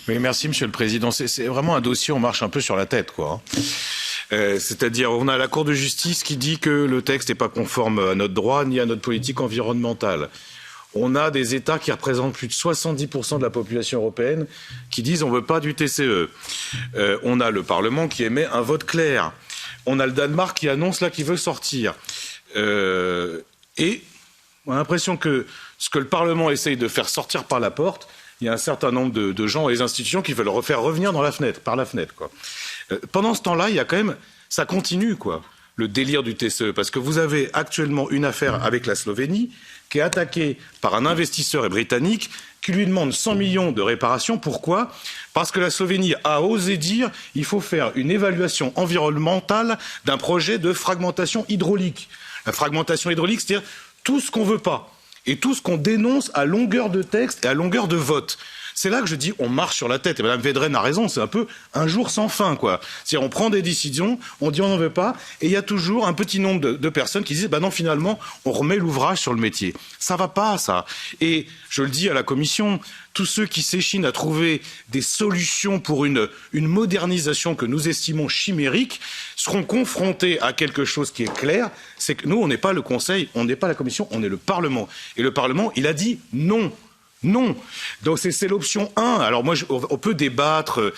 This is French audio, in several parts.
Oui, merci Monsieur le Président. C'est vraiment un dossier, on marche un peu sur la tête, quoi. C'est-à-dire, on a la Cour de justice qui dit que le texte n'est pas conforme à notre droit ni à notre politique environnementale. On a des États qui représentent plus de 70% de la population européenne qui disent on ne veut pas du TCE. On a le Parlement qui émet un vote clair. On a le Danemark qui annonce là qu'il veut sortir. Et on a l'impression que ce que le Parlement essaye de faire sortir par la porte, il y a un certain nombre de gens et des institutions qui veulent refaire revenir par la fenêtre, quoi. Pendant ce temps-là, il y a quand même, ça continue, quoi, le délire du TCE, parce que vous avez actuellement une affaire avec la Slovénie qui est attaquée par un investisseur britannique qui lui demande 100 millions de réparations. Pourquoi ? Parce que la Slovénie a osé dire qu'il faut faire une évaluation environnementale d'un projet de fragmentation hydraulique. La fragmentation hydraulique, c'est-à-dire tout ce qu'on ne veut pas et tout ce qu'on dénonce à longueur de texte et à longueur de vote. C'est là que je dis on marche sur la tête. Et Mme Védrine a raison, c'est un peu un jour sans fin, quoi. C'est-à-dire on prend des décisions, on dit on n'en veut pas, et il y a toujours un petit nombre de personnes qui disent bah non, finalement, on remet l'ouvrage sur le métier. Ça va pas, ça. Et je le dis à la Commission, tous ceux qui s'échinent à trouver des solutions pour une modernisation que nous estimons chimérique seront confrontés à quelque chose qui est clair, c'est que nous, on n'est pas le Conseil, on n'est pas la Commission, on est le Parlement. Et le Parlement, il a dit non. Non. Donc c'est l'option 1. Alors moi, on peut débattre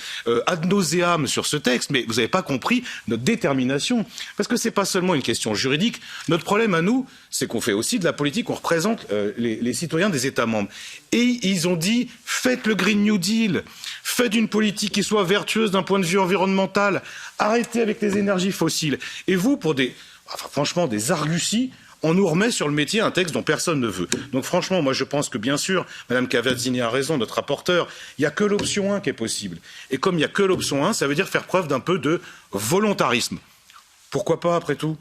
ad nauseam sur ce texte, mais vous n'avez pas compris notre détermination. Parce que ce n'est pas seulement une question juridique. Notre problème à nous, c'est qu'on fait aussi de la politique, on représente les citoyens des États membres. Et ils ont dit, faites le Green New Deal, faites une politique qui soit vertueuse d'un point de vue environnemental, arrêtez avec les énergies fossiles. Et vous, pour franchement, des arguties, on nous remet sur le métier un texte dont personne ne veut. Donc franchement, moi je pense que bien sûr, Mme Cavazzini a raison, notre rapporteur, il n'y a que l'option 1 qui est possible. Et comme il n'y a que l'option 1, ça veut dire faire preuve d'un peu de volontarisme. Pourquoi pas après tout ?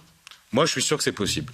Moi je suis sûr que c'est possible.